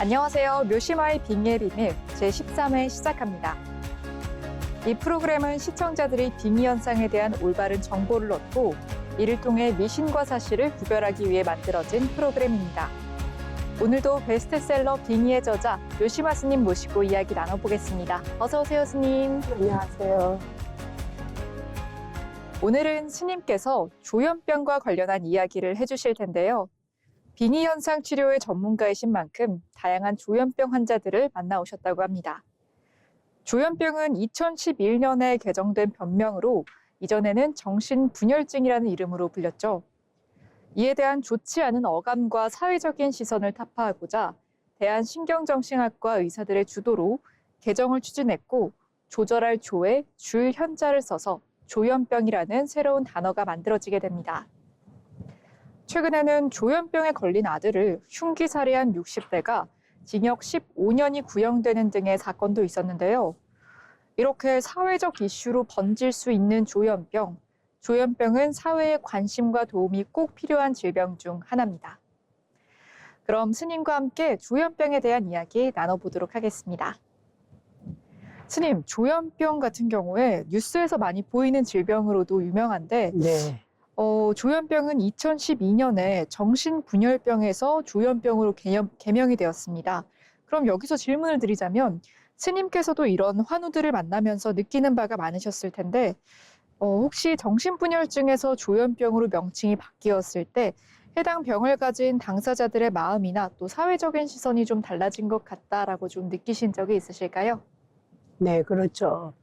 안녕하세요. 묘시마의 빙의 비밀 제13회 시작합니다. 이 프로그램은 시청자들이 빙의 현상에 대한 올바른 정보를 얻고 이를 통해 미신과 사실을 구별하기 위해 만들어진 프로그램입니다. 오늘도 베스트셀러 빙의의 저자 묘시마 스님 모시고 이야기 나눠보겠습니다. 어서 오세요, 스님. 안녕하세요. 오늘은 스님께서 조현병과 관련한 이야기를 해주실 텐데요. 빙의 현상 치료의 전문가이신 만큼 다양한 조현병 환자들을 만나오셨다고 합니다. 조현병은 2011년에 개정된 병명으로 이전에는 정신분열증이라는 이름으로 불렸죠. 이에 대한 좋지 않은 어감과 사회적인 시선을 타파하고자 대한신경정신학과 의사들의 주도로 개정을 추진했고 조절할 조에 줄 현자를 써서 조현병이라는 새로운 단어가 만들어지게 됩니다. 최근에는 조현병에 걸린 아들을 흉기 살해한 60대가 징역 15년이 구형되는 등의 사건도 있었는데요. 이렇게 사회적 이슈로 번질 수 있는 조현병. 조현병은 사회의 관심과 도움이 꼭 필요한 질병 중 하나입니다. 그럼 스님과 함께 조현병에 대한 이야기 나눠보도록 하겠습니다. 스님, 조현병 같은 경우에 뉴스에서 많이 보이는 질병으로도 유명한데 네. 조현병은 2012년에 정신분열병에서 조현병으로 개명이 되었습니다. 그럼 여기서 질문을 드리자면 스님께서도 이런 환우들을 만나면서 느끼는 바가 많으셨을 텐데 혹시 정신분열증에서 조현병으로 명칭이 바뀌었을 때 해당 병을 가진 당사자들의 마음이나 또 사회적인 시선이 좀 달라진 것 같다라고 좀 느끼신 적이 있으실까요? 네, 그렇죠.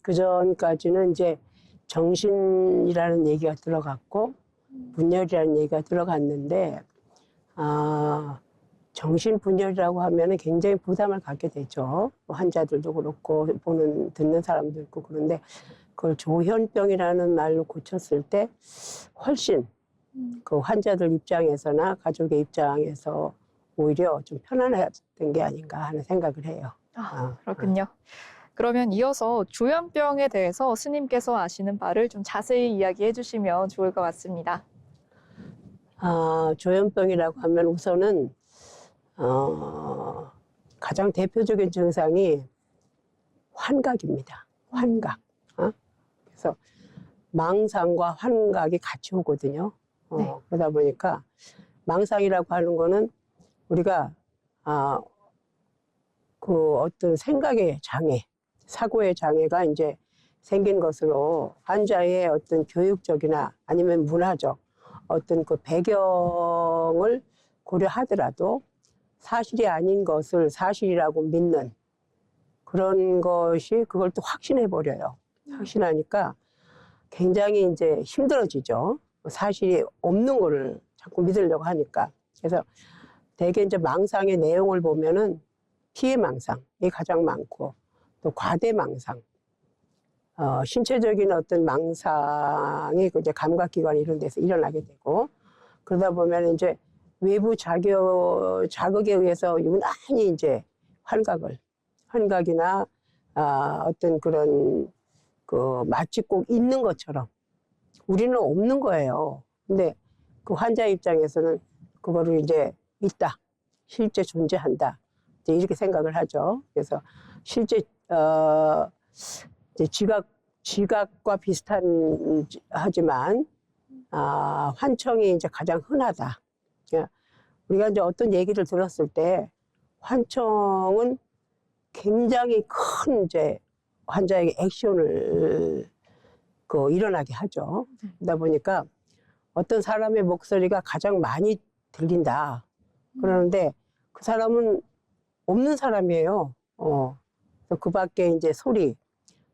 그 전까지는 이제 정신이라는 얘기가 들어갔고 분열이라는 얘기가 들어갔는데 정신분열이라고 하면은 굉장히 부담을 갖게 되죠. 환자들도 그렇고 듣는 사람도 있고. 그런데 그걸 조현병이라는 말로 고쳤을 때 훨씬 그 환자들 입장에서나 가족의 입장에서 오히려 좀 편안했던 게 아닌가 하는 생각을 해요. 그렇군요. 그러면 이어서 조현병에 대해서 스님께서 아시는 바를 좀 자세히 이야기해 주시면 좋을 것 같습니다. 조현병이라고 하면 우선은 가장 대표적인 증상이 환각입니다. 환각. 그래서 망상과 환각이 같이 오거든요. 네. 그러다 보니까 망상이라고 하는 거는 우리가 그 어떤 생각의 장애, 사고의 장애가 이제 생긴 것으로 환자의 어떤 교육적이나 아니면 문화적 어떤 그 배경을 고려하더라도 사실이 아닌 것을 사실이라고 믿는 그런 것이 그걸 또 확신해 버려요. 확신하니까 굉장히 이제 힘들어지죠. 사실이 없는 거를 자꾸 믿으려고 하니까. 그래서 대개 이제 망상의 내용을 보면은 피해망상이 가장 많고 또 과대망상, 신체적인 어떤 망상이 이제 감각기관 이런 데서 일어나게 되고 그러다 보면 이제 외부 자극에 의해서 유난히 이제 환각이나 어떤 그런 그 마치 꼭 있는 것처럼 우리는 없는 거예요. 근데 그 환자 입장에서는 그거를 이제 있다, 실제 존재한다. 이렇게 생각을 하죠. 그래서 실제 이제 지각과 비슷한 하지만 환청이 이제 가장 흔하다. 우리가 이제 어떤 얘기를 들었을 때 환청은 굉장히 큰 이제 환자에게 액션을 일어나게 하죠. 그러다 보니까 어떤 사람의 목소리가 가장 많이 들린다. 그러는데 그 사람은 없는 사람이에요. 그 밖에 이제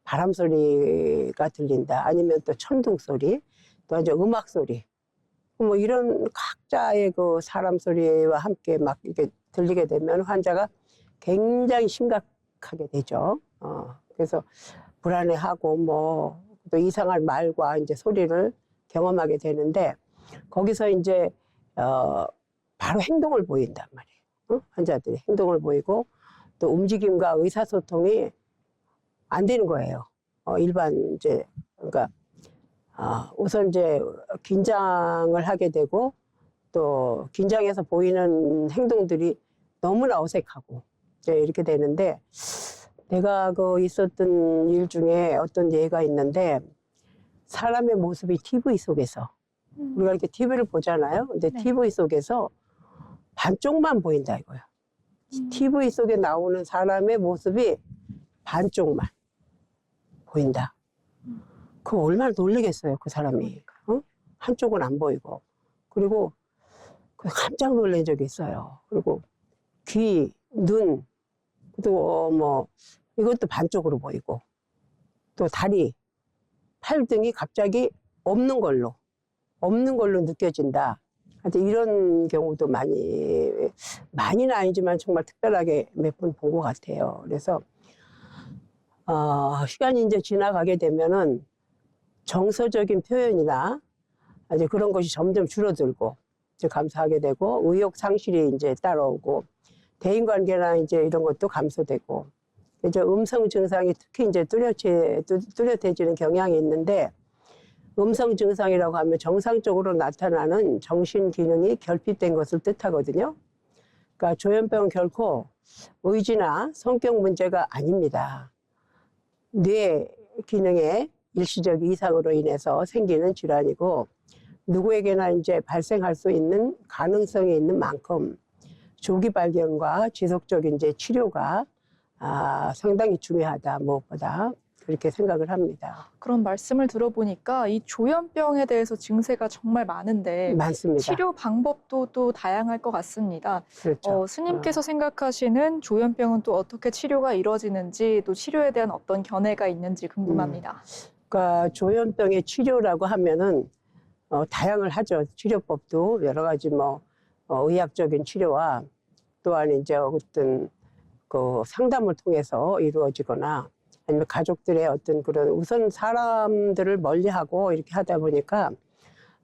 바람 소리가 들린다. 아니면 또 천둥 소리, 또 이제 음악 소리. 뭐 이런 각자의 그 사람 소리와 함께 막 이렇게 들리게 되면 환자가 굉장히 심각하게 되죠. 그래서 불안해하고 뭐 또 이상한 말과 이제 소리를 경험하게 되는데 거기서 이제 바로 행동을 보인단 말이에요. 환자들이 행동을 보이고 또 움직임과 의사소통이 안 되는 거예요. 일반 이제 그러니까 우선 이제 긴장을 하게 되고 또 긴장해서 보이는 행동들이 너무나 어색하고 이렇게 되는데 내가 그 있었던 일 중에 어떤 예가 있는데 사람의 모습이 TV 속에서 우리가 이렇게 TV를 보잖아요. 근데 네. TV 속에서 반쪽만 보인다 이거야. TV 속에 나오는 사람의 모습이 반쪽만 보인다. 그거 얼마나 놀라겠어요, 그 사람이. 어? 한쪽은 안 보이고. 그리고 깜짝 놀란 적이 있어요. 그리고 귀, 눈, 또 뭐 이것도 반쪽으로 보이고 또 다리, 팔 등이 갑자기 없는 걸로 느껴진다. 하여튼 이런 경우도 많이는 아니지만 정말 특별하게 몇 번 본 것 같아요. 그래서 시간이 이제 지나가게 되면은 정서적인 표현이나 이제 그런 것이 점점 줄어들고 이제 감소하게 되고 의욕 상실이 이제 따라오고 대인관계나 이제 이런 것도 감소되고 이제 음성 증상이 특히 이제 뚜렷해지는 경향이 있는데 음성 증상이라고 하면 정상적으로 나타나는 정신 기능이 결핍된 것을 뜻하거든요. 그러니까 조현병은 결코 의지나 성격 문제가 아닙니다. 뇌 기능의 일시적 이상으로 인해서 생기는 질환이고 누구에게나 이제 발생할 수 있는 가능성이 있는 만큼 조기 발견과 지속적인 이제 치료가 상당히 중요하다 무엇보다 그렇게 생각을 합니다. 그런 말씀을 들어보니까 이 조현병에 대해서 증세가 정말 많은데 많습니다. 치료 방법도 또 다양할 것 같습니다. 그렇죠. 스님께서 생각하시는 조현병은 또 어떻게 치료가 이루어지는지 또 치료에 대한 어떤 견해가 있는지 궁금합니다. 그러니까 조현병의 치료라고 하면은 다양을 하죠. 치료법도 여러 가지 의학적인 치료와 또한 이제 어떤 그 상담을 통해서 이루어지거나 아니면 가족들의 어떤 그런 우선 사람들을 멀리하고 이렇게 하다 보니까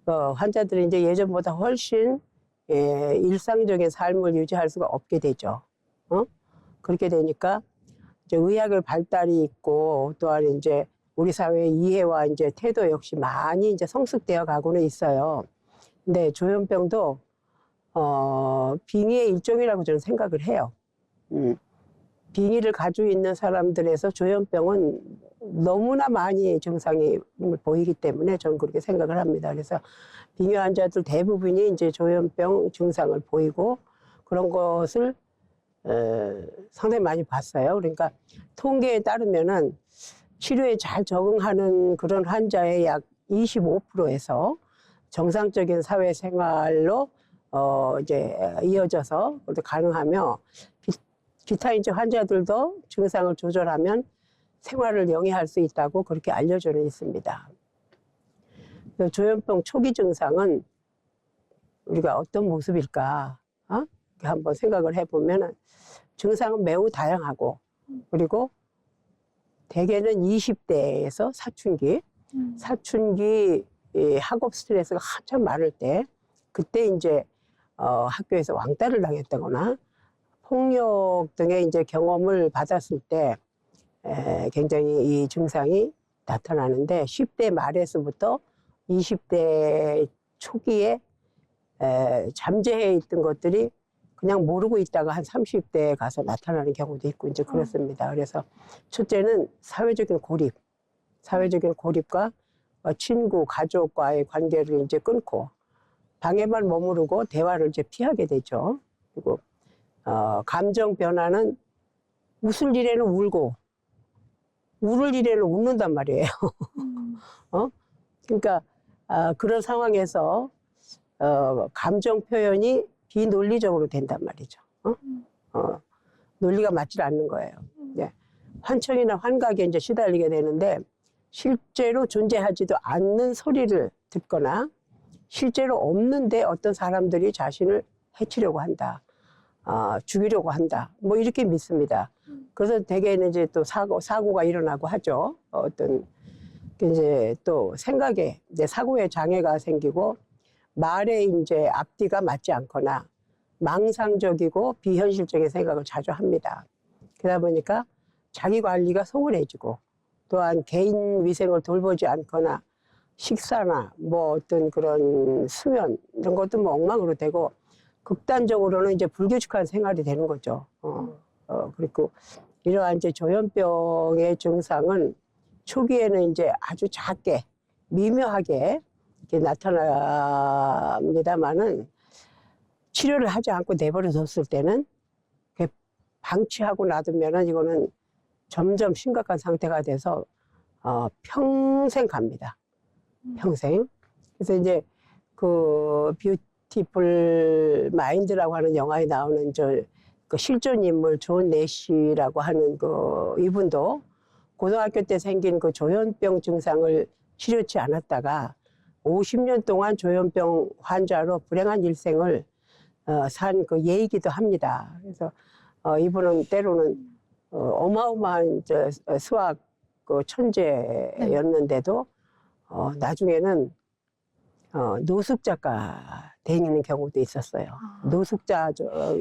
환자들이 이제 예전보다 훨씬 일상적인 삶을 유지할 수가 없게 되죠. 그렇게 되니까 이제 의학의 발달이 있고 또한 이제 우리 사회의 이해와 이제 태도 역시 많이 이제 성숙되어 가고는 있어요. 근데 조현병도 빙의의 일종이라고 저는 생각을 해요. 빙의를 가지고 있는 사람들에서 조현병은 너무나 많이 증상이 보이기 때문에 저는 그렇게 생각을 합니다. 그래서 빙의 환자들 대부분이 이제 조현병 증상을 보이고 그런 것을 상당히 많이 봤어요. 그러니까 통계에 따르면은 치료에 잘 적응하는 그런 환자의 약 25%에서 정상적인 사회생활로 이제 이어져서 가능하며 기타 이제 환자들도 증상을 조절하면 생활을 영위할 수 있다고 그렇게 알려져 있습니다. 조현병 초기 증상은 우리가 어떤 모습일까? 한번 생각을 해보면 증상은 매우 다양하고 그리고 대개는 20대에서 사춘기 학업 스트레스가 한참 많을 때 그때 이제 학교에서 왕따를 당했다거나 폭력 등의 이제 경험을 받았을 때 굉장히 이 증상이 나타나는데 10대 말에서부터 20대 초기에 잠재해 있던 것들이 그냥 모르고 있다가 한 30대에 가서 나타나는 경우도 있고 이제 그렇습니다. 그래서 첫째는 사회적인 고립과 친구, 가족과의 관계를 이제 끊고 방에만 머무르고 대화를 이제 피하게 되죠. 그리고 감정 변화는 웃을 일에는 울고 울을 일에는 웃는단 말이에요. 그러니까 그런 상황에서 감정 표현이 비논리적으로 된단 말이죠. 논리가 맞지 않는 거예요. 네. 환청이나 환각에 이제 시달리게 되는데 실제로 존재하지도 않는 소리를 듣거나 실제로 없는데 어떤 사람들이 자신을 해치려고 한다. 죽이려고 한다. 뭐 이렇게 믿습니다. 그래서 대개는 이제 또 사고가 일어나고 하죠. 어떤 이제 또 생각에 이제 사고의 장애가 생기고 말에 이제 앞뒤가 맞지 않거나 망상적이고 비현실적인 생각을 자주 합니다. 그러다 보니까 자기 관리가 소홀해지고 또한 개인 위생을 돌보지 않거나 식사나 뭐 어떤 그런 수면 이런 것도 뭐 엉망으로 되고 극단적으로는 이제 불규칙한 생활이 되는 거죠. 그리고 이러한 이제 조현병의 증상은 초기에는 이제 아주 작게 미묘하게 이렇게 나타납니다만은 치료를 하지 않고 내버려 뒀을 때는 방치하고 놔두면은 이거는 점점 심각한 상태가 돼서 평생 갑니다. 평생. 그래서 이제 그 뷰티풀 마인드라고 하는 영화에 나오는 그 실존 인물 존 내시라고 하는 그 이분도 고등학교 때 생긴 그 조현병 증상을 치료치 않았다가 50년 동안 조현병 환자로 불행한 일생을 산 그 예이기도 합니다. 그래서 이분은 때로는 어마어마한 수학 그 천재였는데도 나중에는 노숙자가 되는 경우도 있었어요. 노숙자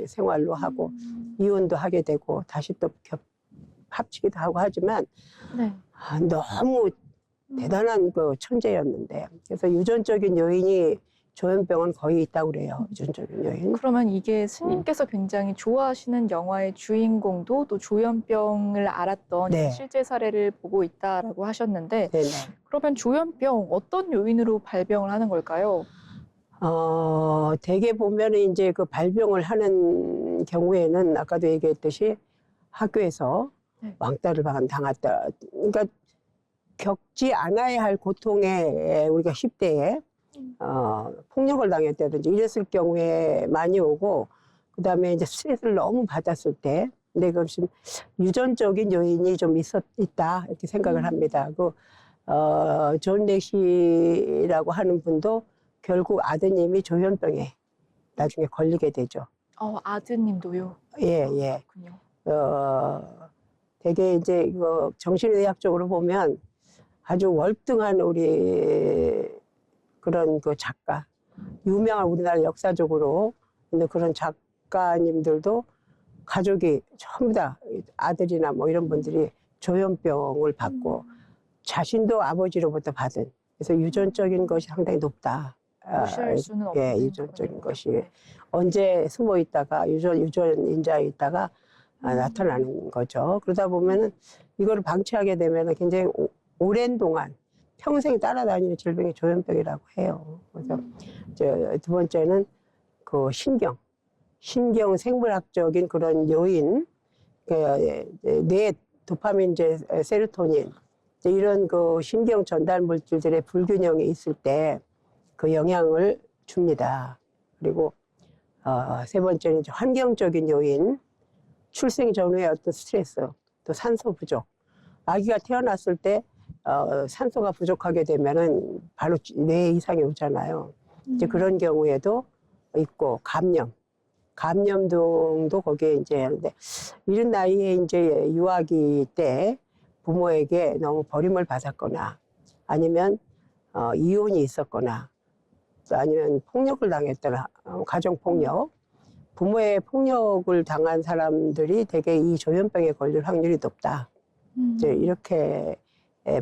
생활로 하고 이혼도 하게 되고 다시 또 합치기도 하고 하지만 네. 너무 대단한 그 천재였는데 그래서 유전적인 요인이 조현병은 거의 있다고 그래요. 유전적인 요인. 그러면 이게 스님께서 굉장히 좋아하시는 영화의 주인공도 또 조현병을 앓았던 네. 실제 사례를 보고 있다라고 하셨는데 네네. 그러면 조현병 어떤 요인으로 발병을 하는 걸까요? 대개 보면은 이제 그 발병을 하는 경우에는 아까도 얘기했듯이 학교에서 네. 왕따를 당했다. 그러니까 겪지 않아야 할 고통에 우리가 10대에 폭력을 당했다든지 이랬을 경우에 많이 오고 그다음에 이제 스트레스를 너무 받았을 때 근데 그것이 유전적인 요인이 좀 있다 이렇게 생각을 합니다. 존 내시라고 하는 분도 결국 아드님이 조현병에 나중에 걸리게 되죠. 아드님도요? 예, 예. 그렇군요. 되게 이제 이거 정신의학적으로 보면 아주 월등한 우리 그런 그 작가, 유명한 우리나라 역사적으로 있는 그런 작가님들도 가족이 전부 다 아들이나 뭐 이런 분들이 조현병을 받고 자신도 아버지로부터 받은 그래서 유전적인 것이 상당히 높다. 무시할 수는 없는 예, 유전적인 거네요. 것이 네. 언제 숨어 있다가 유전인자에 있다가 나타나는 거죠. 그러다 보면은 이거를 방치하게 되면은 굉장히 오랜 동안 평생 따라다니는 질병이 조현병이라고 해요. 그래서 두 번째는 그 신경 생물학적인 그런 요인, 뇌 도파민, 세로토닌 이런 그 신경 전달 물질들의 불균형이 있을 때 그 영향을 줍니다. 그리고 세 번째는 이제 환경적인 요인, 출생 전후의 어떤 스트레스, 또 산소 부족. 아기가 태어났을 때 산소가 부족하게 되면은 바로 뇌 이상이 오잖아요. 이제 그런 경우에도 있고 감염증도 거기에 이제 하는데 이런 나이에 이제 유아기 때 부모에게 너무 버림을 받았거나 아니면 이혼이 있었거나 아니면 폭력을 당했거나 가정폭력 부모의 폭력을 당한 사람들이 대개 이 조현병에 걸릴 확률이 높다. 이제 이렇게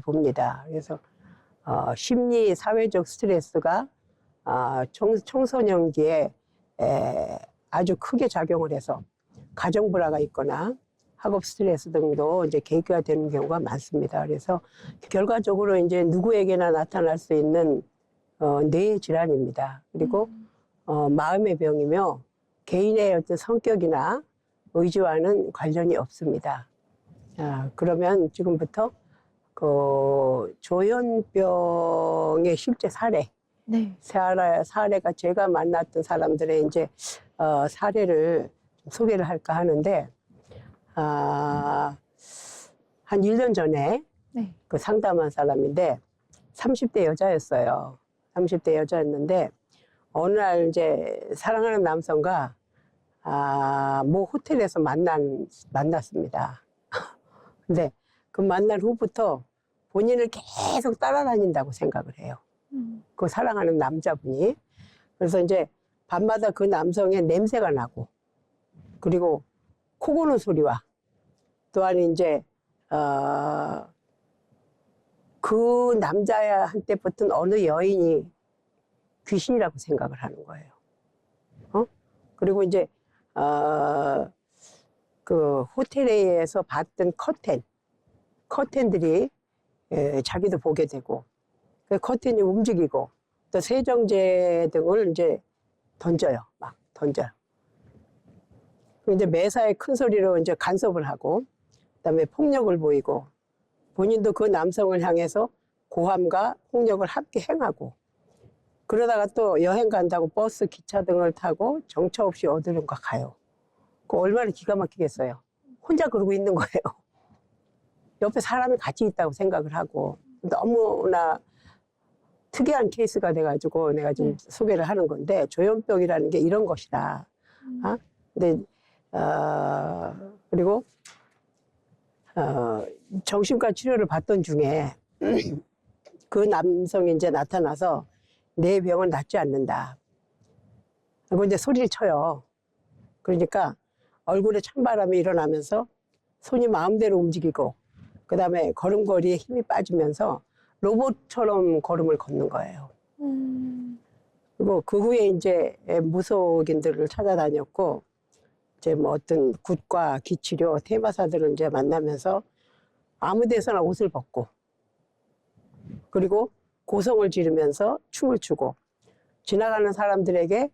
봅니다. 그래서 심리 사회적 스트레스가 청소년기에 아주 크게 작용을 해서 가정 불화가 있거나 학업 스트레스 등도 이제 계기가 되는 경우가 많습니다. 그래서 결과적으로 이제 누구에게나 나타날 수 있는 뇌의 질환입니다. 그리고 마음의 병이며 개인의 어떤 성격이나 의지와는 관련이 없습니다. 그러면 지금부터 그 조현병의 실제 사례, 네. 사례가 제가 만났던 사람들의 이제 사례를 소개를 할까 하는데 한 1년 전에 네. 그 상담한 사람인데 30대 여자였어요. 30대 여자였는데 어느 날 이제 사랑하는 남성과 모 호텔에서 만났습니다. 근데 그 만난 후부터 본인을 계속 따라다닌다고 생각을 해요. 그 사랑하는 남자분이. 그래서 이제 밤마다 그 남성의 냄새가 나고 그리고 코 고는 소리와 또한 이제 그 남자한테 붙은 어느 여인이 귀신이라고 생각을 하는 거예요. 그리고 이제 그 호텔에서 봤던 커튼들이 자기도 보게 되고 그 커튼이 움직이고 또 세정제 등을 이제 막 던져요. 이제 매사에 큰 소리로 이제 간섭을 하고 그다음에 폭력을 보이고 본인도 그 남성을 향해서 고함과 폭력을 함께 행하고 그러다가 또 여행 간다고 버스, 기차 등을 타고 정처 없이 어디론가 가요. 그 얼마나 기가 막히겠어요. 혼자 그러고 있는 거예요. 옆에 사람이 같이 있다고 생각을 하고 너무나 특이한 케이스가 돼가지고 내가 지금 소개를 하는 건데 조현병이라는 게 이런 것이다. 근데 그리고 정신과 치료를 받던 중에 그 남성이 이제 나타나서 내 병은 낫지 않는다. 그리고 이제 소리를 쳐요. 그러니까 얼굴에 찬바람이 일어나면서 손이 마음대로 움직이고 그 다음에 걸음걸이에 힘이 빠지면서 로봇처럼 걸음을 걷는 거예요. 그리고 그 후에 이제 무속인들을 찾아다녔고 이제 뭐 어떤 굿과 기치료 테마사들을 이제 만나면서 아무 데서나 옷을 벗고 그리고 고성을 지르면서 춤을 추고 지나가는 사람들에게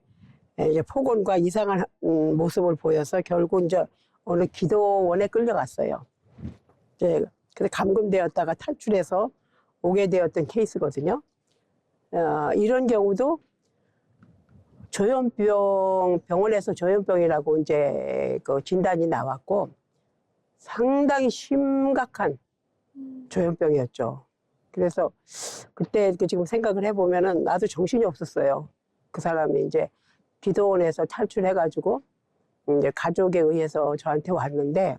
이제 폭언과 이상한 모습을 보여서 결국 이제 어느 기도원에 끌려갔어요. 이제 그래서 감금되었다가 탈출해서 오게 되었던 케이스거든요. 이런 경우도 병원에서 조현병이라고 이제 그 진단이 나왔고 상당히 심각한 조현병이었죠. 그래서 그때 지금 생각을 해보면은 나도 정신이 없었어요. 그 사람이 이제 기도원에서 탈출해가지고 이제 가족에 의해서 저한테 왔는데,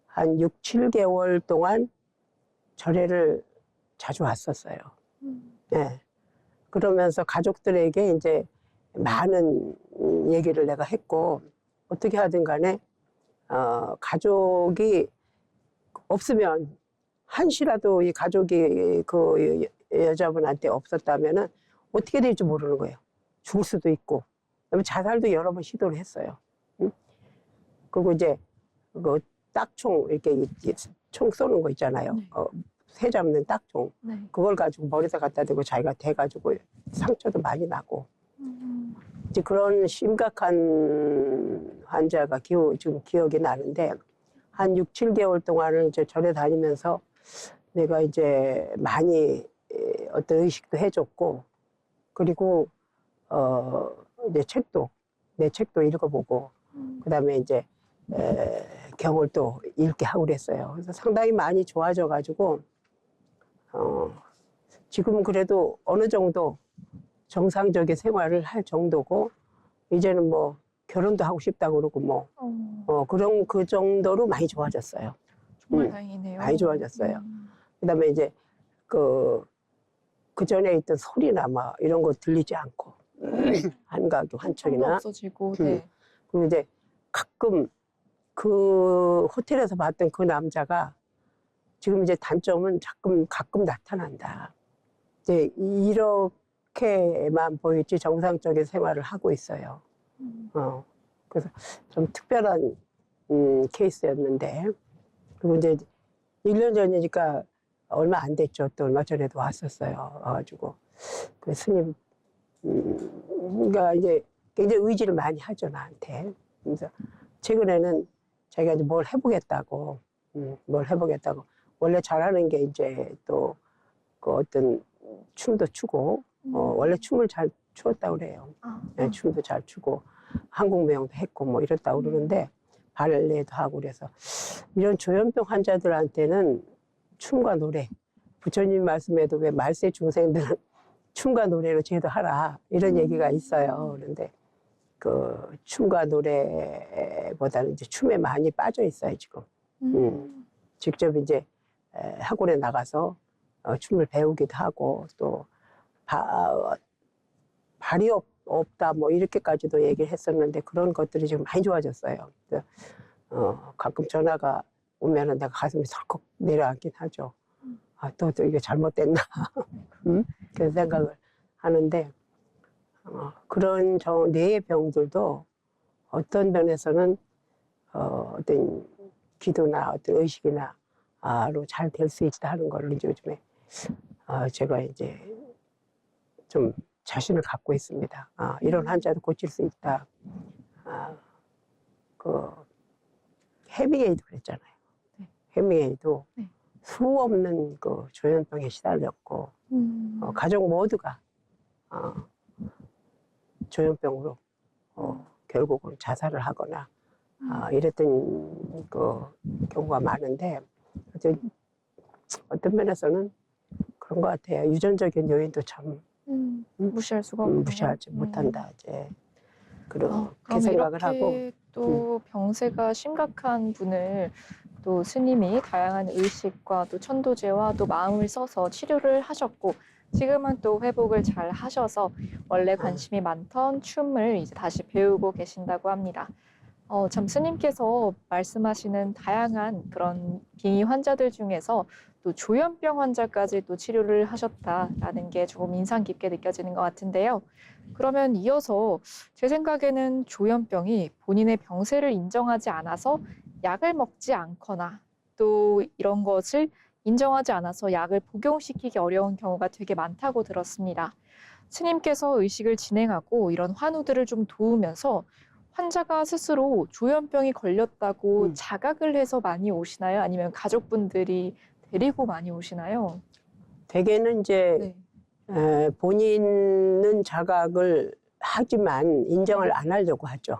한 6, 7개월 동안 절에를 자주 왔었어요. 네. 그러면서 가족들에게 이제 많은 얘기를 내가 했고, 어떻게 하든 간에, 가족이 없으면, 한시라도 이 가족이 그 여자분한테 없었다면은 어떻게 될지 모르는 거예요. 죽을 수도 있고. 그다음에 자살도 여러 번 시도를 했어요. 응? 그리고 이제 그 딱총, 이렇게 총 쏘는 거 있잖아요. 네. 새 잡는 딱총. 네. 그걸 가지고 머리에다 갖다 대고 자기가 대가지고 상처도 많이 나고. 이제 그런 심각한 환자가 지금 기억이 나는데, 한 6, 7개월 동안을 이제 절에 다니면서 내가 이제 많이 어떤 의식도 해줬고, 그리고, 이제 내 책도 읽어보고, 그 다음에 이제, 경을 또 읽게 하고 그랬어요. 그래서 상당히 많이 좋아져가지고, 지금은 그래도 어느 정도 정상적인 생활을 할 정도고, 이제는 뭐 결혼도 하고 싶다고 그러고 뭐, 그런 그 정도로 많이 좋아졌어요. 정말 다행이네요. 많이 좋아졌어요. 그 다음에 이제 그 전에 있던 소리나 막 이런 거 들리지 않고, 한가하고 한척이나. 없어지고, 네. 그리고 이제 가끔 그 호텔에서 봤던 그 남자가 지금 이제 단점은 가끔 나타난다. 이제 이렇게만 보일지 정상적인 생활을 하고 있어요. 그래서 좀 특별한 케이스였는데, 그리고 이제 1년 전이니까 얼마 안 됐죠. 또 얼마 전에도 왔었어요. 와가지고 그 스님, 그러니까 이제 굉장히 의지를 많이 하죠, 나한테. 그래서 최근에는 자기가 이제 뭘 해보겠다고. 원래 잘하는 게 이제 또 그 어떤 춤도 추고, 원래 춤을 잘 추었다고 그래요. 네, 춤도 잘 추고, 한국무용도 했고, 뭐 이랬다고 그러는데, 발레도 하고 그래서, 이런 조현병 환자들한테는 춤과 노래, 부처님 말씀에도 왜 말세 중생들은 춤과 노래로 제도하라, 이런 얘기가 있어요. 그런데, 그 춤과 노래보다는 이제 춤에 많이 빠져 있어요, 지금. 직접 이제 학원에 나가서 춤을 배우기도 하고, 또 발이 없다 뭐 이렇게까지도 얘기를 했었는데 그런 것들이 지금 많이 좋아졌어요. 그래서 가끔 전화가 오면은 내가 가슴이 설컥 내려앉긴 하죠. 또 이게 잘못됐나 그런 생각을 하는데, 그런 뇌의 병들도 어떤 면에서는 어떤 기도나 어떤 의식이나 로 잘 될 수 있다 하는 걸 이제 요즘에 제가 이제 좀 자신을 갖고 있습니다. 이런 환자도 고칠 수 있다. 그 해밍웨이도 그랬잖아요. 네. 해밍웨이도 네. 수 없는 그 조현병에 시달렸고 가족 모두가 조현병으로 결국은 자살을 하거나 이랬던 그 경우가 많은데 어떤 면에서는 그런 것 같아요. 유전적인 요인도 참 무시할 수가 없군요. 무시하지 못한다. 이제 그렇게 그럼 생각을 하고 이렇게 또 병세가 심각한 분을 또 스님이 다양한 의식과 또 천도제와 또 마음을 써서 치료를 하셨고 지금은 또 회복을 잘 하셔서 원래 관심이 많던 춤을 이제 다시 배우고 계신다고 합니다. 참 스님께서 말씀하시는 다양한 그런 빙의 환자들 중에서 또 조현병 환자까지 또 치료를 하셨다라는 게 조금 인상 깊게 느껴지는 것 같은데요. 그러면 이어서 제 생각에는 조현병이 본인의 병세를 인정하지 않아서 약을 먹지 않거나 또 이런 것을 인정하지 않아서 약을 복용시키기 어려운 경우가 되게 많다고 들었습니다. 스님께서 의식을 진행하고 이런 환우들을 좀 도우면서 환자가 스스로 조현병이 걸렸다고 자각을 해서 많이 오시나요? 아니면 가족분들이 데리고 많이 오시나요? 대개는 이제 본인은 자각을 하지만 인정을 안 하려고 하죠.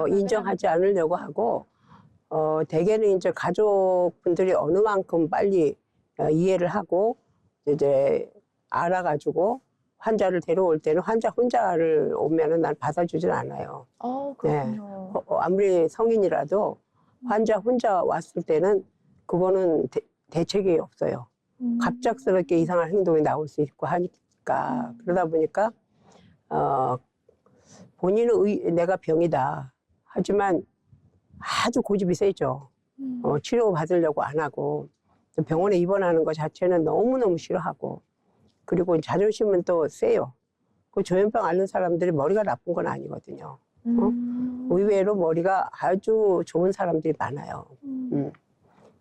인정하지 않으려고 하고 대개는 이제 가족분들이 어느 만큼 빨리 이해를 하고 이제 알아가지고 환자를 데려올 때는 환자 혼자를 오면은 난 받아주진 않아요. 그렇군요. 네. 아무리 성인이라도 환자 혼자 왔을 때는 그거는 대책이 없어요. 갑작스럽게 이상한 행동이 나올 수 있고 하니까 그러다 보니까 본인은 내가 병이다. 하지만 아주 고집이 세죠. 치료 받으려고 안 하고 병원에 입원하는 것 자체는 너무너무 싫어하고 그리고 자존심은 또 세요. 그 조현병 앓는 사람들이 머리가 나쁜 건 아니거든요. 의외로 머리가 아주 좋은 사람들이 많아요.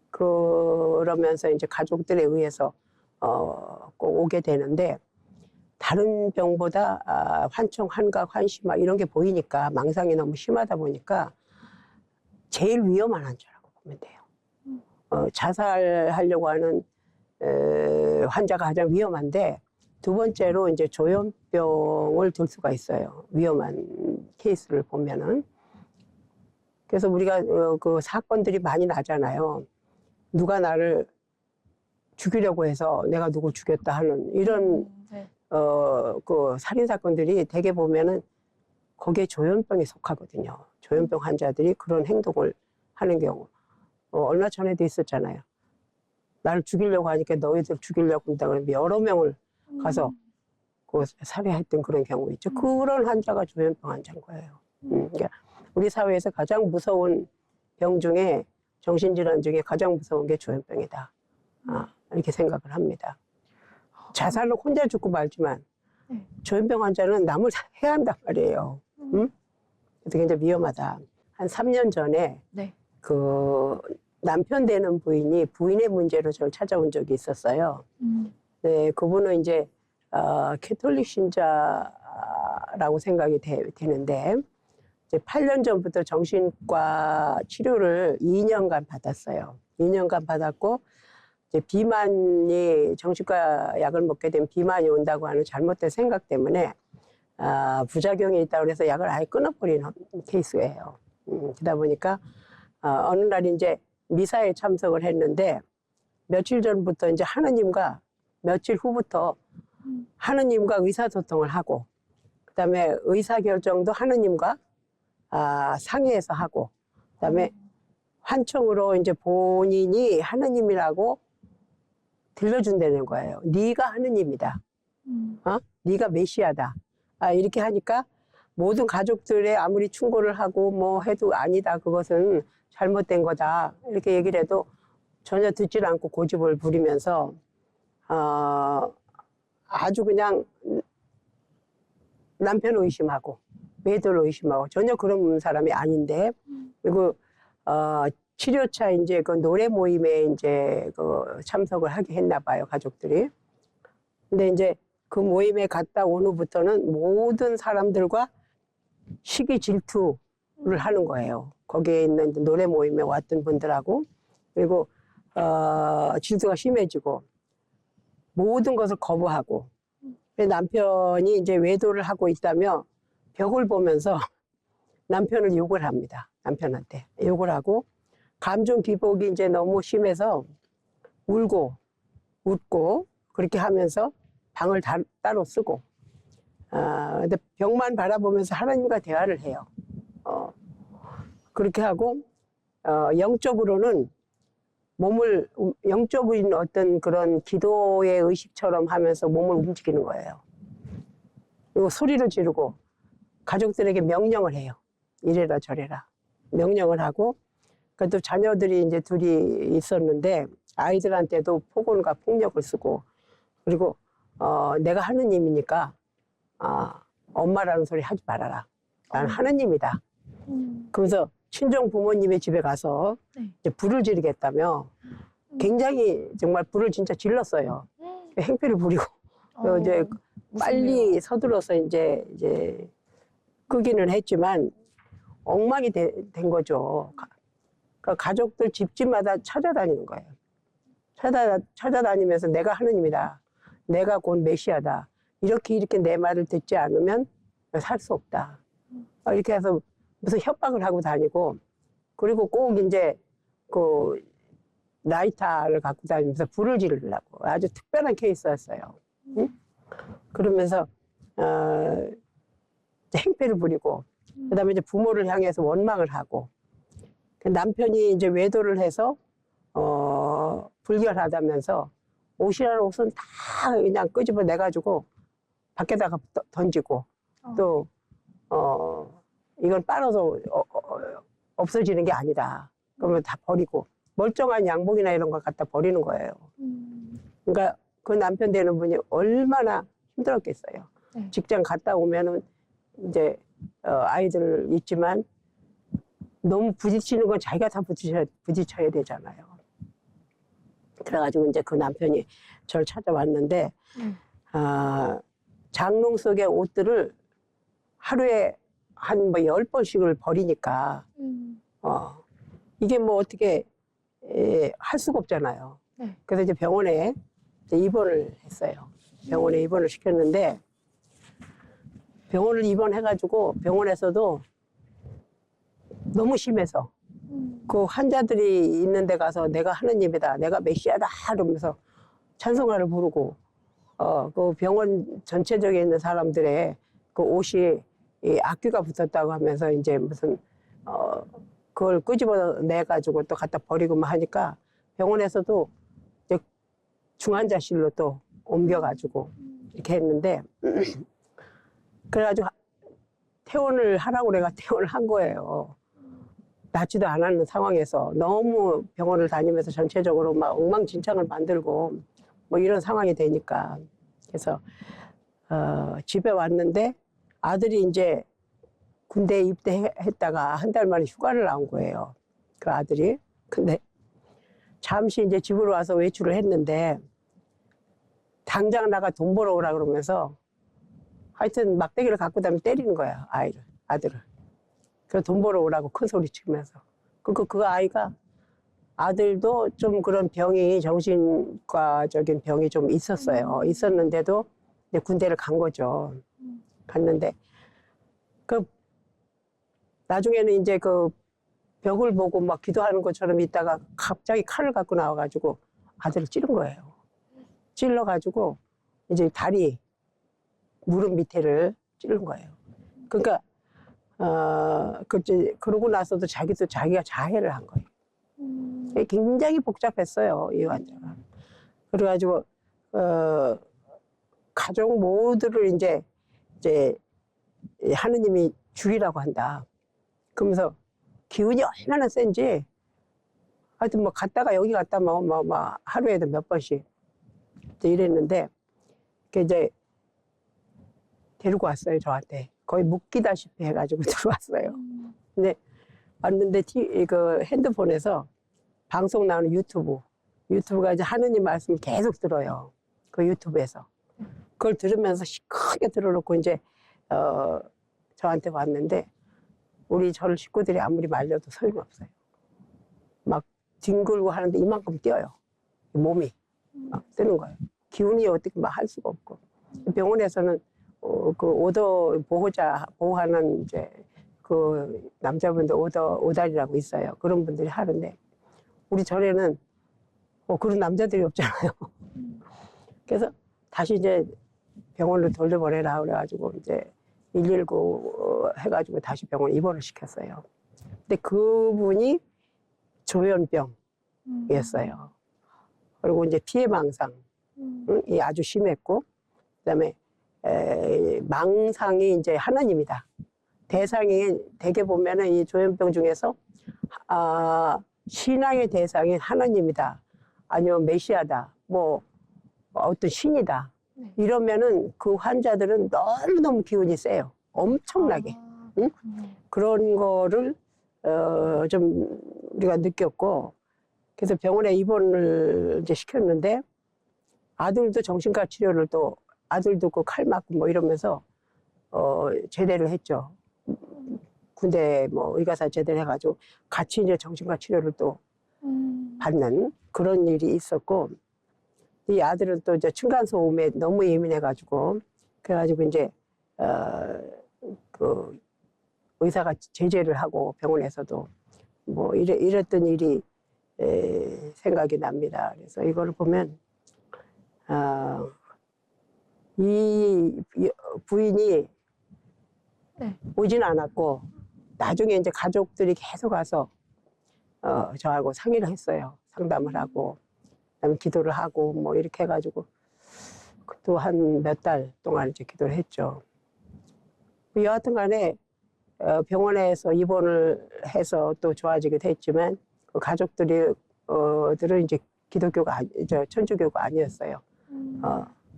그러면서 이제 가족들에 의해서 꼭 오게 되는데 다른 병보다 환청, 환각, 환시 막 이런 게 보이니까 망상이 너무 심하다 보니까 제일 위험한 환자라고 보면 돼요. 자살하려고 하는 환자가 가장 위험한데 두 번째로 이제 조현병을 들 수가 있어요. 위험한 케이스를 보면은. 그래서 우리가 그 사건들이 많이 나잖아요. 누가 나를 죽이려고 해서 내가 누굴 죽였다 하는 이런 그 살인 사건들이 대개 보면은 거기에 조현병에 속하거든요. 조현병 환자들이 그런 행동을 하는 경우. 얼마 전에도 있었잖아요. 나를 죽이려고 하니까 너희들 죽이려고 한다 그러면 여러 명을 가서 그 살해했던 그런 경우 있죠. 그런 환자가 조현병 환자인 거예요. 그러니까 우리 사회에서 가장 무서운 병 중에 정신질환 중에 가장 무서운 게 조현병이다. 이렇게 생각을 합니다. 자살은 혼자 죽고 말지만 조현병 환자는 남을 해야 한단 말이에요. 그래서 굉장히 위험하다. 한 3년 전에 그 남편 되는 부인이 부인의 문제로 저를 찾아온 적이 있었어요. 네, 그분은 이제 캐톨릭 신자라고 생각이 되는데 이제 8년 전부터 정신과 치료를 2년간 받았어요. 2년간 받았고 이제 비만이 정신과 약을 먹게 되면 비만이 온다고 하는 잘못된 생각 때문에 부작용이 있다고 해서 약을 아예 끊어버리는 케이스예요. 그러다 보니까 어느 날 이제 미사에 참석을 했는데 며칠 전부터 이제 하느님과 며칠 후부터 하느님과 의사소통을 하고 그다음에 의사결정도 하느님과 상의해서 하고 그다음에 환청으로 이제 본인이 하느님이라고 들려준다는 거예요. 네가 하느님이다. 네가 메시아다. 이렇게 하니까 모든 가족들의 아무리 충고를 하고 뭐 해도 아니다. 그것은 잘못된 거다. 이렇게 얘기를 해도 전혀 듣질 않고 고집을 부리면서 아주 그냥 남편을 의심하고 외도를 의심하고 전혀 그런 사람이 아닌데 그리고 치료차 이제 그 노래 모임에 이제 그 참석을 하게 했나 봐요, 가족들이. 근데 이제 그 모임에 갔다 온 후부터는 모든 사람들과 시기 질투를 하는 거예요. 거기에 있는 노래 모임에 왔던 분들하고. 그리고 질투가 심해지고 모든 것을 거부하고 남편이 이제 외도를 하고 있다며 벽을 보면서 남편을 욕을 합니다. 남편한테 욕을 하고 감정 기복이 이제 너무 심해서 울고 웃고 그렇게 하면서 방을 따로 쓰고 근데 벽만 바라보면서 하나님과 대화를 해요. 그렇게 하고 영적으로는 몸을 영적인 어떤 그런 기도의 의식처럼 하면서 몸을 움직이는 거예요. 그리고 소리를 지르고 가족들에게 명령을 해요. 이래라 저래라 명령을 하고 그래도 자녀들이 이제 둘이 있었는데 아이들한테도 폭언과 폭력을 쓰고 그리고 내가 하느님이니까 엄마라는 소리 하지 말아라. 난 하느님이다. 그래서 친정 부모님의 집에 가서 이제 불을 지르겠다며 굉장히 정말 불을 진짜 질렀어요. 행패를 부리고 이제 빨리 서둘러서 이제 끄기는 했지만 엉망이 된 거죠. 그러니까 가족들 집집마다 찾아다니는 거예요. 찾아다니면서 내가 하느님이다. 내가 곧 메시아다. 이렇게 내 말을 듣지 않으면 살 수 없다. 이렇게 해서 무슨 협박을 하고 다니고 그리고 꼭 이제 그 라이터를 갖고 다니면서 불을 지르려고 아주 특별한 케이스였어요. 응? 그러면서 이제 행패를 부리고 그다음에 이제 부모를 향해서 원망을 하고 남편이 이제 외도를 해서 불결하다면서 옷이라는 옷은 다 그냥 끄집어 내 가지고 밖에다가 던지고 또 이건 빨아서 없어지는 게 아니다. 그러면 다 버리고 멀쩡한 양복이나 이런 걸 갖다 버리는 거예요. 그러니까 그 남편 되는 분이 얼마나 힘들었겠어요. 네. 직장 갔다 오면은 이제 아이들 있지만 너무 부딪히는 건 자기가 다 부딪혀야 되잖아요. 그래가지고 이제 그 남편이 저를 찾아왔는데 장롱 속의 옷들을 하루에 한 뭐 10번씩을 버리니까 이게 뭐 어떻게 할 수가 없잖아요. 네. 그래서 이제 병원에 이제 입원을 했어요. 병원에 입원을 시켰는데 병원을 입원해가지고 병원에서도 너무 심해서 그 환자들이 있는 데 가서 내가 하느님이다, 내가 메시아다 이러면서 찬송가를 부르고 그 병원 전체적에 있는 사람들의 그 옷이 이 악귀가 붙었다고 하면서 이제 무슨 그걸 끄집어내 가지고 또 갖다 버리고 막 하니까 병원에서도 이제 중환자실로 또 옮겨가지고 이렇게 했는데 그래가지고 퇴원을 하라고 내가 퇴원을 한 거예요. 낫지도 않았는 상황에서 너무 병원을 다니면서 전체적으로 막 엉망진창을 만들고 뭐 이런 상황이 되니까 그래서 집에 왔는데 아들이 이제 군대에 입대했다가 한 달 만에 휴가를 나온 거예요. 그 아들이. 근데 잠시 이제 집으로 와서 외출을 했는데 당장 나가 돈 벌어 오라 그러면서 하여튼 막대기를 갖고 다니면 때리는 거야, 아들을. 그래서 돈 벌어 오라고 큰 소리 치면서. 그 아이가 아들도 좀 그런 병이 정신과적인 병이 좀 있었어요. 있었는데도 이제 군대를 간 거죠. 갔는데 그 나중에는 이제 그 벽을 보고 막 기도하는 것처럼 있다가 갑자기 칼을 갖고 나와가지고 아들을 찌른 거예요. 찔러가지고 이제 다리 무릎 밑에를 찌른 거예요. 그러니까 그러고 나서도 자기가 자해를 한 거예요. 굉장히 복잡했어요, 이 환자가. 그래가지고 가족 모두를 이제 하느님이 죽이라고 한다. 그러면서 기운이 얼마나 센지 하여튼 뭐 갔다가 여기 갔다 뭐 하루에도 몇 번씩 이랬는데 그 이제 데리고 왔어요, 저한테. 거의 묶이다시피 해가지고 들어왔어요. 근데 왔는데 그 핸드폰에서 방송 나오는 유튜브가 이제 하느님 말씀 계속 들어요. 그 유튜브에서. 그걸 들으면서 크게 들어놓고 이제 저한테 왔는데 우리 절 식구들이 아무리 말려도 소용없어요. 막 뒹굴고 하는데 이만큼 뛰어요. 몸이 막 뜨는 거예요. 기운이 어떻게 막 할 수가 없고. 병원에서는 그 보호하는 이제 그 남자분들 오달이라고 있어요. 그런 분들이 하는데 우리 절에는 그런 남자들이 없잖아요. 그래서 다시 이제 병원로 돌려보내라 그래가지고 이제 119 해가지고 다시 병원 입원을 시켰어요. 근데 그분이 조현병이었어요. 그리고 이제 피해망상 이 아주 심했고, 그다음에 망상이 이제 하나님이다. 대상이 대개 보면은 이 조현병 중에서 신앙의 대상이 하나님이다. 아니면 메시아다. 뭐 어떤 신이다. 네. 이러면은 그 환자들은 너무너무 기운이 세요. 엄청나게. 응? 그런 거를 좀 우리가 느꼈고, 그래서 병원에 입원을 이제 시켰는데 아들도 정신과 치료를 또 아들도 그 칼 맞고 뭐 이러면서 제대를 했죠. 군대 뭐 의과사 제대를 해가지고 같이 이제 정신과 치료를 또 받는 그런 일이 있었고, 이 아들은 또 이제 층간소음에 너무 예민해가지고 그래가지고 이제 그 의사가 제재를 하고 병원에서도 뭐 이랬던 일이 생각이 납니다. 그래서 이걸 보면 이 부인이 네. 오진 않았고 나중에 이제 가족들이 계속 와서 저하고 상의를 했어요. 상담을 하고 그다음에 기도를 하고 뭐 이렇게 해가지고 또 한 몇 달 동안 이제 기도를 했죠. 여하튼 간에 병원에서 입원을 해서 또 좋아지기도 했지만 그 가족들이 들은 이제 기독교가 천주교가 아니었어요.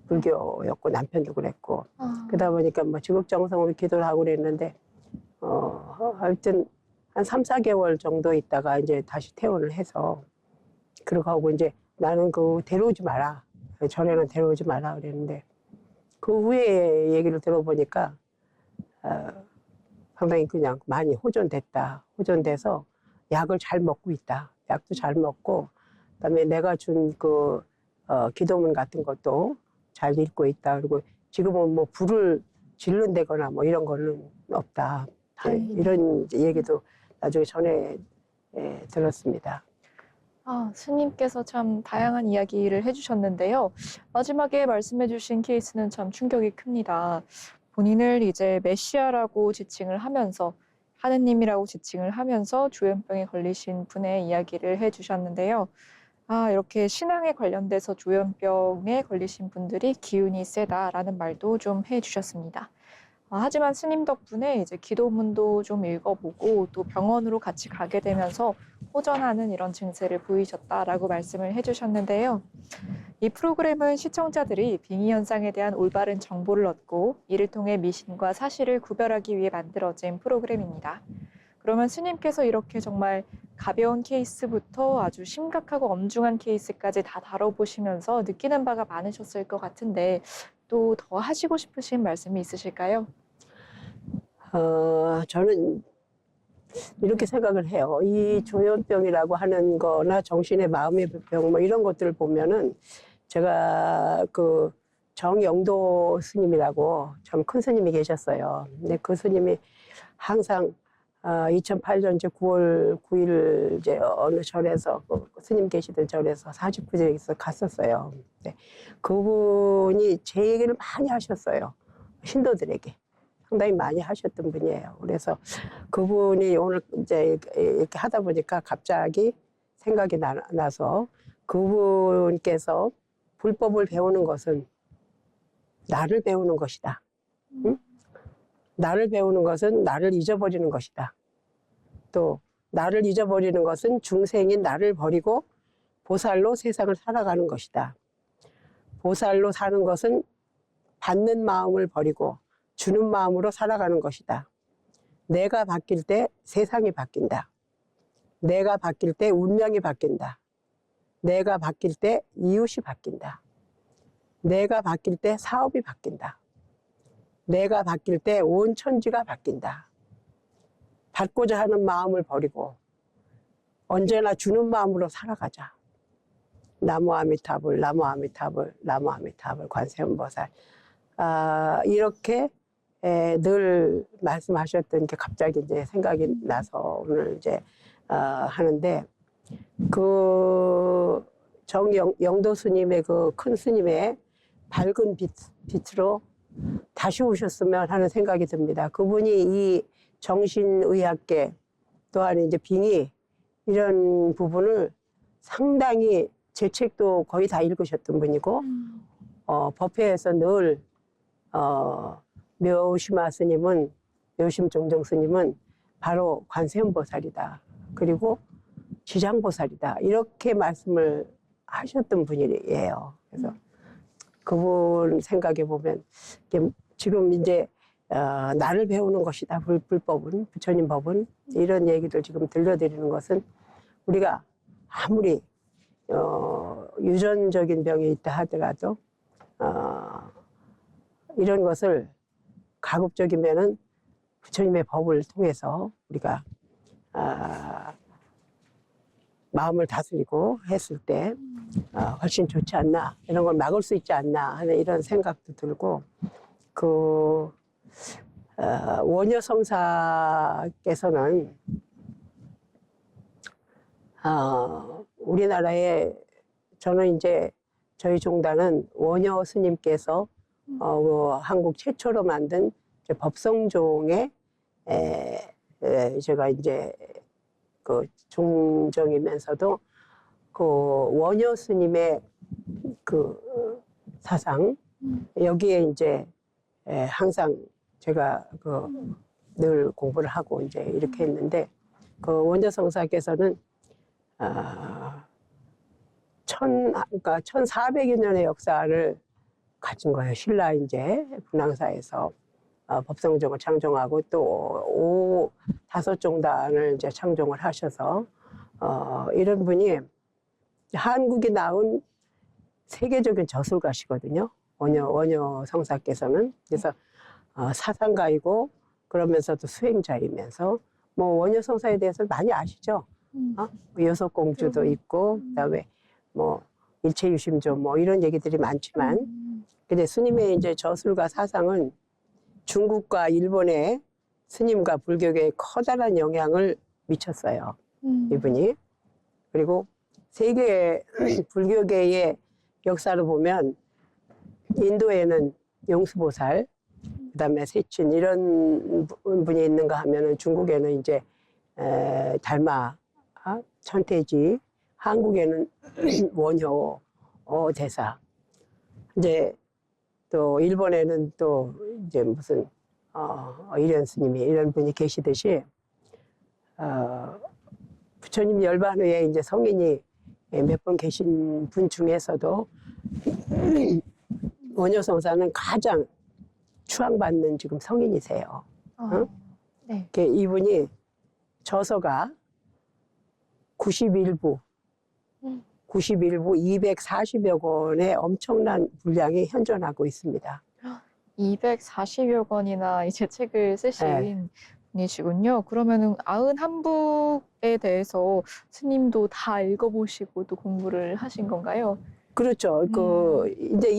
불교였고 남편도 그랬고 그러다 보니까 뭐 지극정성으로 기도를 하고 그랬는데 하여튼 한 3, 4개월 정도 있다가 이제 다시 퇴원을 해서 그러고 하고 이제 나는 그 데려오지 마라. 전에는 데려오지 마라 그랬는데 그 후에 얘기를 들어보니까 상당히 그냥 많이 호전돼서 약을 잘 먹고 있다. 약도 잘 먹고 그다음에 내가 준 그 기도문 같은 것도 잘 읽고 있다. 그리고 지금은 뭐 불을 지른다거나 뭐 이런 거는 없다. 이런 얘기도 나중에 전에 들었습니다. 스님께서 참 다양한 이야기를 해주셨는데요. 마지막에 말씀해주신 케이스는 참 충격이 큽니다. 본인을 이제 메시아라고 지칭을 하면서 하느님이라고 지칭을 하면서 조현병에 걸리신 분의 이야기를 해주셨는데요. 이렇게 신앙에 관련돼서 조현병에 걸리신 분들이 기운이 세다라는 말도 좀 해주셨습니다. 하지만 스님 덕분에 이제 기도문도 좀 읽어보고 또 병원으로 같이 가게 되면서 호전하는 이런 증세를 보이셨다라고 말씀을 해주셨는데요. 이 프로그램은 시청자들이 빙의 현상에 대한 올바른 정보를 얻고 이를 통해 미신과 사실을 구별하기 위해 만들어진 프로그램입니다. 그러면 스님께서 이렇게 정말 가벼운 케이스부터 아주 심각하고 엄중한 케이스까지 다 다뤄보시면서 느끼는 바가 많으셨을 것 같은데 또 더 하시고 싶으신 말씀이 있으실까요? 저는 이렇게 생각을 해요. 이 조현병이라고 하는 거나 정신의 마음의 병 뭐 이런 것들을 보면은 제가 그 정영도 스님이라고 참 큰 스님이 계셨어요. 근데 그 스님이 항상 2008년 이제 9월 9일 이제 어느 절에서 그 스님 계시던 절에서 49제에서 갔었어요. 네. 그분이 제 얘기를 많이 하셨어요. 신도들에게. 상당히 많이 하셨던 분이에요. 그래서 그분이 오늘 이제 이렇게 하다 보니까 갑자기 생각이 나서 그분께서 불법을 배우는 것은 나를 배우는 것이다. 응? 나를 배우는 것은 나를 잊어버리는 것이다. 또 나를 잊어버리는 것은 중생인 나를 버리고 보살로 세상을 살아가는 것이다. 보살로 사는 것은 받는 마음을 버리고 주는 마음으로 살아가는 것이다. 내가 바뀔 때 세상이 바뀐다. 내가 바뀔 때 운명이 바뀐다. 내가 바뀔 때 이웃이 바뀐다. 내가 바뀔 때 사업이 바뀐다. 내가 바뀔 때 온 천지가 바뀐다. 받고자 하는 마음을 버리고 언제나 주는 마음으로 살아가자. 나무 아미타불, 나무 아미타불, 나무 아미타불, 관세음보살. 이렇게 늘 말씀하셨던 게 갑자기 이제 생각이 나서 오늘 이제 하는데, 그 영도 스님의 그 큰 스님의 밝은 빛으로 다시 오셨으면 하는 생각이 듭니다. 그분이 이 정신의학계 또한 이제 빙의 이런 부분을 상당히 제 책도 거의 다 읽으셨던 분이고 법회에서 늘 묘심아 스님은 묘심종정 스님은 바로 관세음보살이다. 그리고 지장보살이다. 이렇게 말씀을 하셨던 분이에요. 그래서 그분 생각해 보면 지금 이제 나를 배우는 것이다. 불법은, 부처님 법은, 이런 얘기를 지금 들려드리는 것은 우리가 아무리 유전적인 병이 있다 하더라도 이런 것을 가급적이면은 부처님의 법을 통해서 우리가 마음을 다스리고 했을 때 훨씬 좋지 않나, 이런 걸 막을 수 있지 않나 하는 이런 생각도 들고, 그 원효성사께서는 우리나라에, 저는 이제 저희 종단은 원효 스님께서 한국 최초로 만든 법성종의 제가 이제 그 종정이면서도 그 원효 스님의 그 사상, 여기에 이제 항상 제가 그 늘 공부를 하고 이제 이렇게 했는데, 그 원효 성사께서는 그러니까 1400여 년의 역사를 가진 거예요. 신라 이제 분황사에서 법성종을 창종하고 또 5종단을 이제 창종을 하셔서 이런 분이 한국이 낳은 세계적인 저술가시거든요. 원효 성사께서는. 그래서 사상가이고 그러면서도 수행자이면서, 뭐 원효 성사에 대해서 많이 아시죠? 여섯공주도 있고 그다음에 뭐 일체유심조 뭐 이런 얘기들이 많지만, 근데 스님의 이제 저술가 사상은 중국과 일본의 스님과 불교계에 커다란 영향을 미쳤어요. 이분이. 그리고 세계 불교계의 역사를 보면 인도에는 용수보살, 그다음에 세친 이런 분이 있는가 하면은 중국에는 이제 달마, 천태지, 한국에는 원효 대사, 이제 또 일본에는 또 이제 무슨 이련 스님이 이런 분이 계시듯이 부처님 열반 후에 이제 성인이 몇 번 계신 분 중에서도 원효 성사는 가장 추앙받는 지금 성인이세요. 네. 이분이 저서가 91부 240여 권의 엄청난 분량이 현존하고 있습니다. 240여 권이나 이제 책을 쓰신 분이시군요. 그러면은 91부에 대해서 스님도 다 읽어보시고 또 공부를 하신 건가요? 그렇죠. 그 이제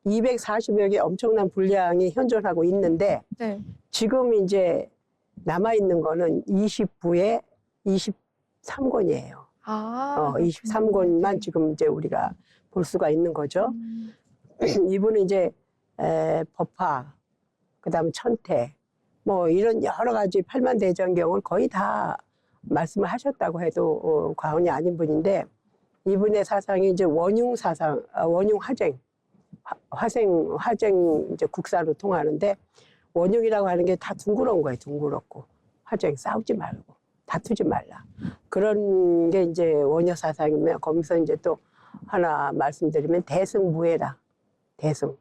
240여 개 엄청난 분량이 현존하고 있는데, 네. 지금 이제 남아 있는 거는 20부에 23권이에요. 23권만 네. 지금 이제 우리가 볼 수가 있는 거죠. 이분은 이제 법화, 그다음 천태, 뭐 이런 여러 가지 팔만대전경을 거의 다 말씀을 하셨다고 해도 과언이 아닌 분인데, 이분의 사상이 이제 원융 사상, 원융 화쟁 이제 국사로 통하는데, 원융이라고 하는 게 다 둥그러운 거예요. 둥그렇고 화쟁, 싸우지 말고 다투지 말라, 그런 게 이제 원효 사상이면, 거기서 이제 또 하나 말씀드리면 대승무해라. 대승,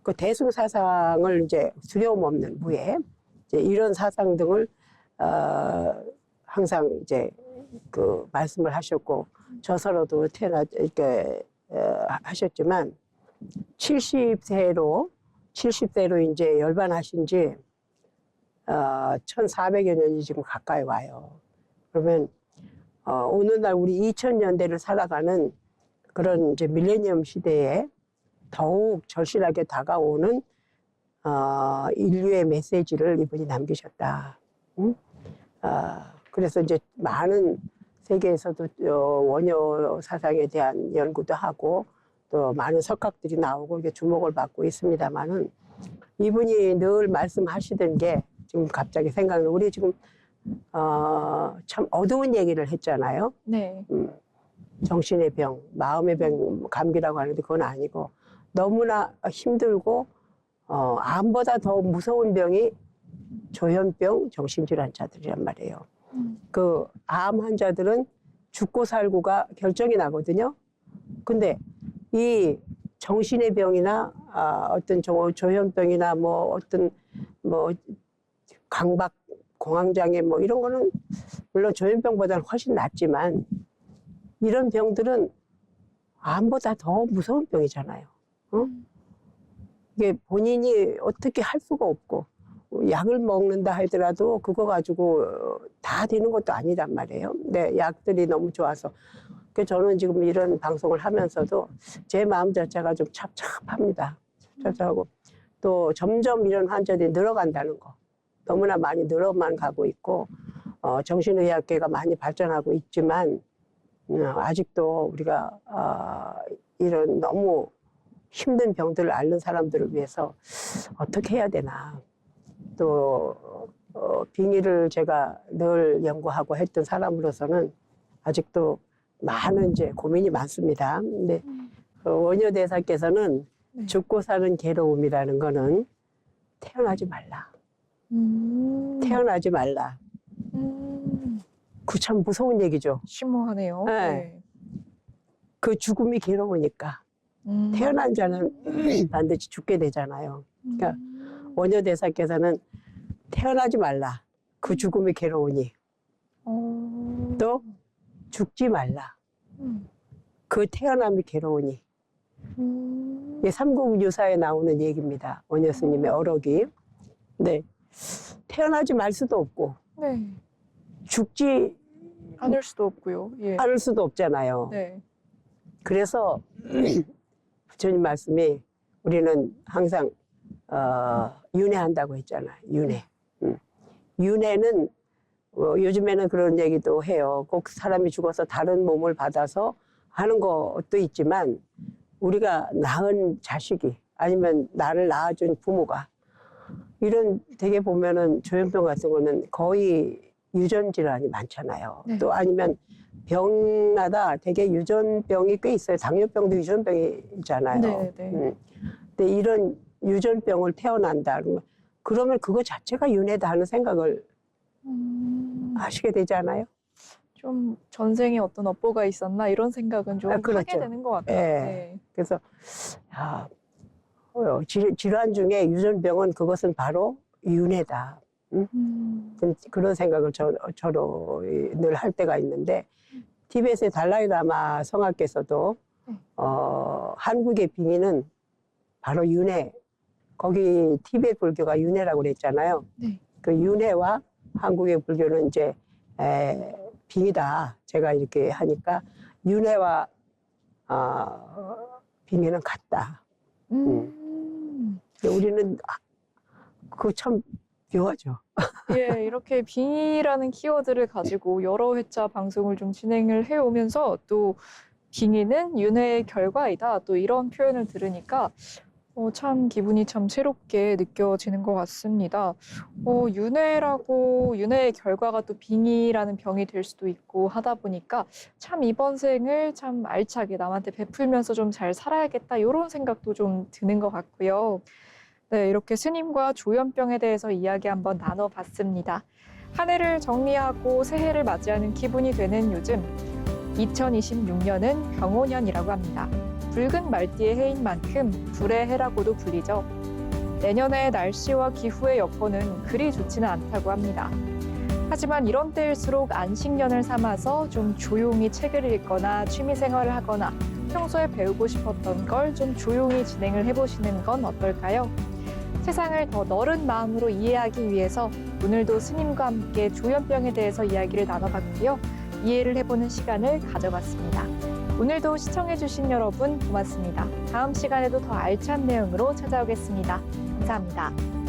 그 대승 사상을 이제 두려움 없는 무예 이제 이런 사상 등을 항상 이제 그 말씀을 하셨고 저서로도 이렇게 하셨지만 70세로 이제 열반하신 지 1400여 년이 지금 가까이 와요. 그러면 오늘날 우리 2000년대를 살아가는 그런 이제 밀레니엄 시대에 더욱 절실하게 다가오는 인류의 메시지를 이분이 남기셨다. 응? 그래서 이제 많은 세계에서도 원효 사상에 대한 연구도 하고 또 많은 석학들이 나오고 이게 주목을 받고 있습니다만은 이분이 늘 말씀하시던 게 지금 갑자기 생각나요. 우리 지금 참 어두운 얘기를 했잖아요. 네. 정신의 병, 마음의 병, 감기라고 하는데 그건 아니고 너무나 힘들고 암보다 더 무서운 병이 조현병, 정신질환자들이란 말이에요. 그 암 환자들은 죽고 살고가 결정이 나거든요. 근데 이 정신의 병이나 어떤 조현병이나 뭐 어떤 뭐 강박 공황장애 뭐 이런 거는 물론 조현병보다는 훨씬 낫지만 이런 병들은 암보다 더 무서운 병이잖아요. 이게 본인이 어떻게 할 수가 없고 약을 먹는다 하더라도 그거 가지고 다 되는 것도 아니란 말이에요. 근데 약들이 너무 좋아서. 그래서 저는 지금 이런 방송을 하면서도 제 마음 자체가 좀 찹찹합니다. 찹찹하고 또 점점 이런 환자들이 늘어간다는 거. 너무나 많이 늘어만 가고 있고 정신의학계가 많이 발전하고 있지만 아직도 우리가 이런 너무 힘든 병들을 앓는 사람들을 위해서 어떻게 해야 되나. 또 빙의를 제가 늘 연구하고 했던 사람으로서는 아직도 많은 이제 고민이 많습니다. 근데 원효 대사께서는 죽고 사는 괴로움이라는 거는 태어나지 말라. 태어나지 말라. 그 참 무서운 얘기죠. 심오하네요. 네. 네. 그 죽음이 괴로우니까. 태어난 자는 반드시 죽게 되잖아요. 그러니까 원효 대사께서는 태어나지 말라. 그 죽음이 괴로우니. 또 죽지 말라. 그 태어남이 괴로우니. 이게 삼국유사에 나오는 얘기입니다. 원효 스님의 어록이. 네. 태어나지 말 수도 없고 네. 죽지 않을 수도 없고요. 예. 않을 수도 없잖아요. 네. 그래서 부처님 말씀이 우리는 항상 윤회한다고 했잖아요. 윤회. 윤회는 요즘에는 그런 얘기도 해요. 꼭 사람이 죽어서 다른 몸을 받아서 하는 것도 있지만 우리가 낳은 자식이 아니면 나를 낳아준 부모가 이런 되게 보면은 조현병 같은 거는 거의 유전 질환이 많잖아요. 네. 또 아니면 병마다 되게 유전병이 꽤 있어요. 당뇨병도 유전병이 있잖아요. 네, 네. 근데 이런 유전병을 태어난다 그러면 그거 자체가 윤회다 하는 생각을 하시게 되지 않아요? 좀 전생에 어떤 업보가 있었나 이런 생각은 좀 그렇죠. 하게 되는 것 같아요. 예. 네. 그래서 질환 중에 유전병은 그것은 바로 윤회다. 그런 생각을 저로 늘 할 때가 있는데 티벳의 달라이라마 성하께서도 한국의 빙의는 바로 윤회. 거기 티벳 불교가 윤회라고 그랬잖아요. 네. 그 윤회와 한국의 불교는 이제 빙의다. 제가 이렇게 하니까 윤회와 빙의는 같다. 우리는 그거 참 묘하죠. 예, 이렇게 빙의라는 키워드를 가지고 여러 회차 방송을 좀 진행을 해오면서 또 빙의는 윤회의 결과이다. 또 이런 표현을 들으니까 참 기분이 참 새롭게 느껴지는 것 같습니다. 윤회의 결과가 또 빙의라는 병이 될 수도 있고 하다 보니까 참 이번 생을 참 알차게 남한테 베풀면서 좀 잘 살아야겠다 이런 생각도 좀 드는 것 같고요. 네, 이렇게 스님과 조현병에 대해서 이야기 한번 나눠봤습니다. 한 해를 정리하고 새해를 맞이하는 기분이 되는 요즘 2026년은 병오년이라고 합니다. 붉은 말띠의 해인 만큼 불의 해라고도 불리죠. 내년의 날씨와 기후의 여건은 그리 좋지는 않다고 합니다. 하지만 이런 때일수록 안식년을 삼아서 좀 조용히 책을 읽거나 취미생활을 하거나 평소에 배우고 싶었던 걸 좀 조용히 진행을 해보시는 건 어떨까요? 세상을 더 넓은 마음으로 이해하기 위해서 오늘도 스님과 함께 조현병에 대해서 이야기를 나눠봤고요. 이해를 해보는 시간을 가져봤습니다. 오늘도 시청해주신 여러분 고맙습니다. 다음 시간에도 더 알찬 내용으로 찾아오겠습니다. 감사합니다.